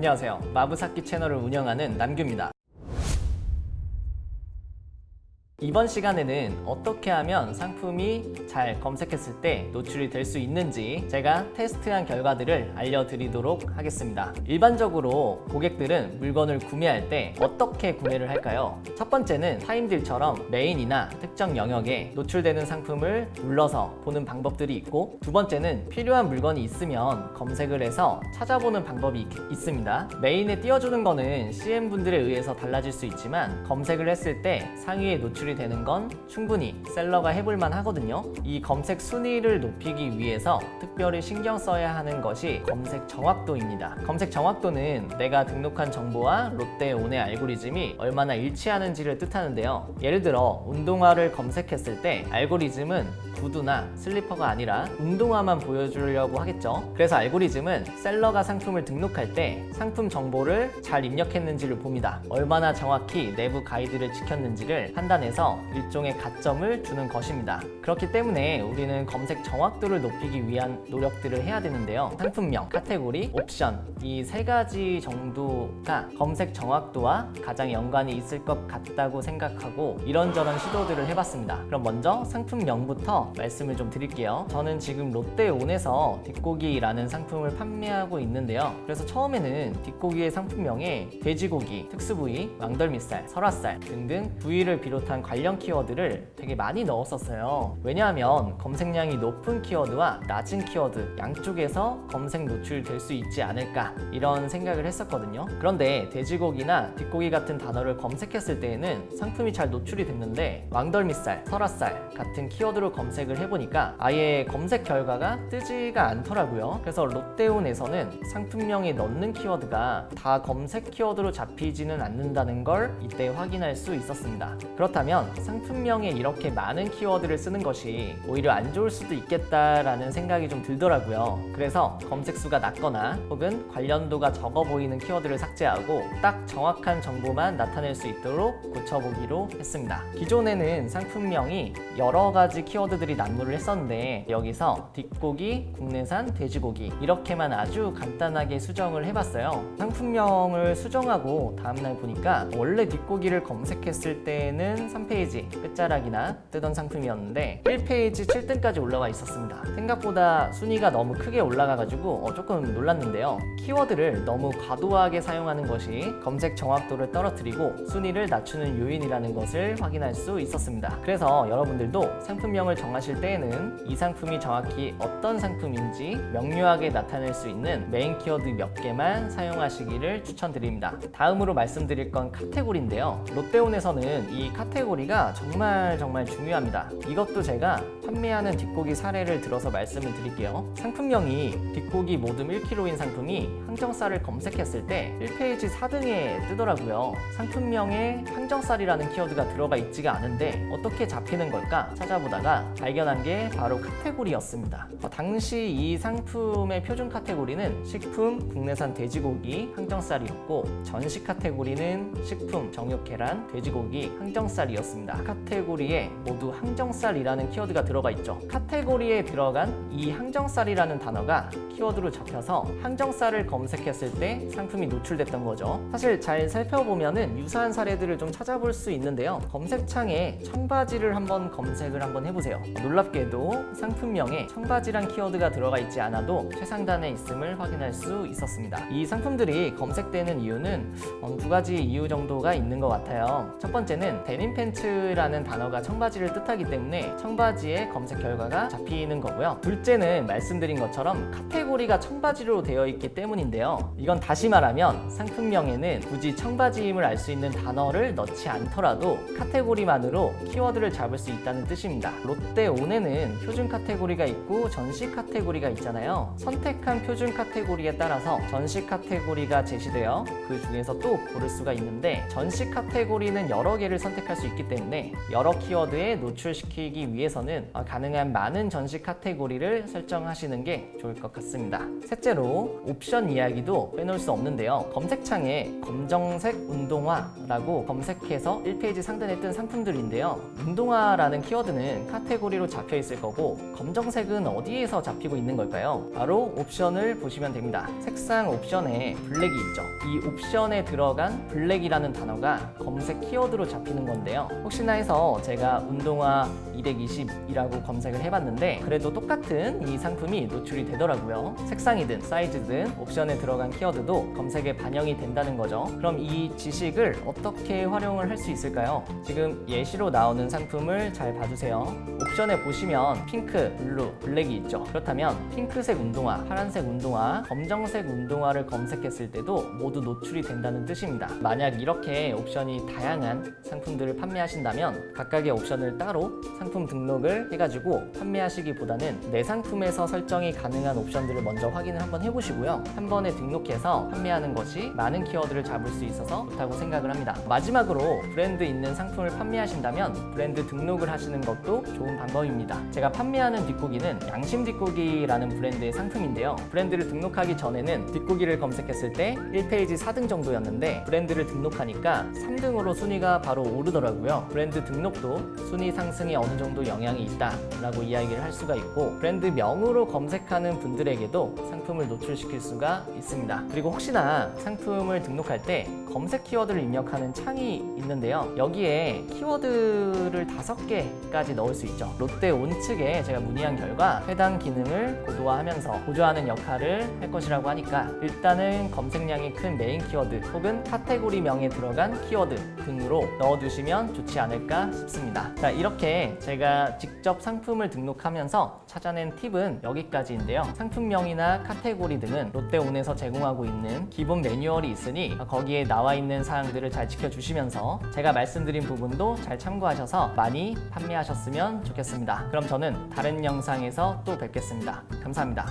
안녕하세요. 마부사키 채널을 운영하는 남규입니다. 이번 시간에는 어떻게 하면 상품이 잘 검색했을 때 노출이 될 수 있는지 제가 테스트한 결과들을 알려드리도록 하겠습니다. 일반적으로 고객들은 물건을 구매할 때 어떻게 구매를 할까요? 첫 번째는 타임딜처럼 메인이나 특정 영역에 노출되는 상품을 눌러서 보는 방법들이 있고, 두 번째는 필요한 물건이 있으면 검색을 해서 찾아보는 방법이 있습니다. 메인에 띄워주는 거는 CM분들에 의해서 달라질 수 있지만 검색을 했을 때 상위에 노출이 되는 건 충분히 셀러가 해볼만 하거든요. 이 검색 순위를 높이기 위해서 특별히 신경 써야 하는 것이 검색 정확도입니다. 검색 정확도는 내가 등록한 정보와 롯데온의 알고리즘이 얼마나 일치하는지를 뜻하는데요. 예를 들어 운동화를 검색했을 때 알고리즘은 구두나 슬리퍼가 아니라 운동화만 보여주려고 하겠죠. 그래서 알고리즘은 셀러가 상품을 등록할 때 상품 정보를 잘 입력했는지를 봅니다. 얼마나 정확히 내부 가이드를 지켰는지를 판단해서 일종의 가점을 주는 것입니다. 그렇기 때문에 우리는 검색 정확도를 높이기 위한 노력들을 해야 되는데요. 상품명, 카테고리, 옵션 이 세 가지 정도가 검색 정확도와 가장 연관이 있을 것 같다고 생각하고 이런저런 시도들을 해봤습니다. 그럼 먼저 상품명부터 말씀을 좀 드릴게요. 저는 지금 롯데온에서 뒷고기라는 상품을 판매하고 있는데요. 그래서 처음에는 뒷고기의 상품명에 돼지고기, 특수부위, 왕덜미살, 설화살 등등 부위를 비롯한 관련 키워드를 되게 많이 넣었었어요. 왜냐하면 검색량이 높은 키워드와 낮은 키워드 양쪽에서 검색 노출될 수 있지 않을까 이런 생각을 했었거든요. 그런데 돼지고기나 뒷고기 같은 단어를 검색했을 때에는 상품이 잘 노출이 됐는데 왕덜미살, 설화살 같은 키워드로 검색을 해보니까 아예 검색 결과가 뜨지가 않더라고요. 그래서 롯데온에서는 상품명에 넣는 키워드가 다 검색 키워드로 잡히지는 않는다는 걸 이때 확인할 수 있었습니다. 그렇다면 상품명에 이렇게 많은 키워드를 쓰는 것이 오히려 안 좋을 수도 있겠다라는 생각이 좀 들더라고요. 그래서 검색수가 낮거나 혹은 관련도가 적어 보이는 키워드를 삭제하고 딱 정확한 정보만 나타낼 수 있도록 고쳐보기로 했습니다. 기존에는 상품명이 여러 가지 키워드들이 난무를 했었는데 여기서 뒷고기, 국내산, 돼지고기 이렇게만 아주 간단하게 수정을 해봤어요. 상품명을 수정하고 다음날 보니까 원래 뒷고기를 검색했을 때는 3페이지 끝자락이나 뜨던 상품이었는데 1페이지 7등까지 올라와 있었습니다. 생각보다 순위가 너무 크게 올라가가지고 조금 놀랐는데요. 키워드를 너무 과도하게 사용하는 것이 검색 정확도를 떨어뜨리고 순위를 낮추는 요인이라는 것을 확인할 수 있었습니다. 그래서 여러분들도 상품명을 정하실 때에는 이 상품이 정확히 어떤 상품인지 명료하게 나타낼 수 있는 메인 키워드 몇 개만 사용하시기를 추천드립니다. 다음으로 말씀드릴 건 카테고리인데요. 롯데온에서는 이 카테고리가 정말 중요합니다. 이것도 제가 판매하는 뒷고기 사례를 들어서 말씀을 드릴게요. 상품명이 뒷고기 모듬 1kg인 상품이 항정살을 검색했을 때 1페이지 4등에 뜨더라고요. 상품명에 항정살이라는 키워드가 들어가 있지가 않은데 어떻게 잡히는 걸까 찾아보다가 발견한 게 바로 카테고리였습니다. 당시 이 상품의 표준 카테고리는 식품, 국내산 돼지고기, 항정살이었고 전시 카테고리는 식품, 정육 계란, 돼지고기, 항정살이었습니다. 카테고리에 모두 항정살이라는 키워드가 들어가 있죠. 카테고리에 들어간 이 항정살이라는 단어가 키워드로 잡혀서 항정살을 검색했을 때 상품이 노출됐던 거죠. 사실 잘 살펴보면은 유사한 사례들을 좀 찾아볼 수 있는데요. 검색창에 청바지를 한번 검색을 한번 해보세요. 놀랍게도 상품명에 청바지란 키워드가 들어가 있지 않아도 최상단에 있음을 확인할 수 있었습니다. 이 상품들이 검색되는 이유는 두 가지 이유 정도가 있는 것 같아요. 첫 번째는 데님 팬츠라는 단어가 청바지를 뜻하기 때문에 청바지의 검색 결과가 잡히는 거고요. 둘째는 말씀드린 것처럼 카테고리가 청바지로 되어 있기 때문인데요. 이건 다시 말하면 상품명에는 굳이 청바지임을 알 수 있는 단어를 넣지 않더라도 카테고리만으로 키워드를 잡을 수 있다는 뜻입니다. 롯데온에는 표준 카테고리가 있고 전시 카테고리가 있잖아요. 선택한 표준 카테고리에 따라서 전시 카테고리가 제시되어 그 중에서 또 고를 수가 있는데 전시 카테고리는 여러 개를 선택할 수 있기 때문에 여러 키워드에 노출시키기 위해서는 가능한 많은 전시 카테고리를 설정하시는 게 좋을 것 같습니다. 셋째로 옵션 이야기도 빼놓을 수 없는데요. 검색창에 검정색 운동화라고 검색해서 1페이지 상단에 뜬 상품들인데요. 운동화라는 키워드는 카테고리로 잡혀 있을 거고 검정색은 어디에서 잡히고 있는 걸까요? 바로 옵션을 보시면 됩니다. 색상 옵션에 블랙이 있죠. 이 옵션에 들어간 블랙이라는 단어가 검색 키워드로 잡히는 건데요. 혹시나 해서 제가 운동화 220이라고 검색을 해봤는데 그래도 똑같은 이 상품이 노출이 되더라고요. 색상이든 사이즈든 옵션에 들어간 키워드도 검색에 반영이 된다는 거죠. 그럼 이 지식을 어떻게 활용을 할 수 있을까요? 지금 예시로 나오는 상품을 잘 봐주세요. 옵션에 보시면 핑크, 블루, 블랙이 있죠. 그렇다면 핑크색 운동화, 파란색 운동화, 검정색 운동화를 검색했을 때도 모두 노출이 된다는 뜻입니다. 만약 이렇게 옵션이 다양한 상품들을 판매하신다면 각각의 옵션을 따로 상품 등록을 해가지고 판매하시기보다는 내 상품에서 설정이 가능한 옵션들을 먼저 확인을 한번 해보시고요. 한 번에 등록해서 판매하는 것이 많은 키워드를 잡을 수 있어서 좋다고 생각을 합니다. 마지막으로 브랜드 있는 상품을 판매하신다면 브랜드 등록을 하시는 것도 좋은 방법입니다. 제가 판매하는 뒷고기는 양심 뒷고기라는 브랜드의 상품인데요. 브랜드를 등록하기 전에는 뒷고기를 검색했을 때 1페이지 4등 정도였는데 브랜드를 등록하니까 3등으로 순위가 바로 오르더라고요. 브랜드 등록도 순위 상승에 어느 정도 영향이 있다라고 이야기를 할 수가 있고 브랜드 명으로 검색하는 분들에게도 상품을 노출시킬 수가 있습니다. 그리고 혹시나 상품을 등록할 때 검색 키워드를 입력하는 창이 있는데요. 여기에 키워드를 5개까지 넣을 수 있죠. 롯데 온 측에 제가 문의한 결과 해당 기능을 고도화하면서 보조하는 역할을 할 것이라고 하니까 일단은 검색량이 큰 메인 키워드 혹은 카테고리명에 들어간 키워드 등으로 넣어두시면 좋지 않을까 싶습니다. 자, 이렇게 제가 직접 상품을 등록하면서 찾아낸 팁은 여기까지인데요. 상품명이나 카테고리 등은 롯데온에서 제공하고 있는 기본 매뉴얼이 있으니 거기에 나와 있는 사항들을 잘 지켜주시면서 제가 말씀드린 부분도 잘 참고하셔서 많이 판매하셨으면 좋겠습니다. 그럼 저는 다른 영상에서 또 뵙겠습니다. 감사합니다.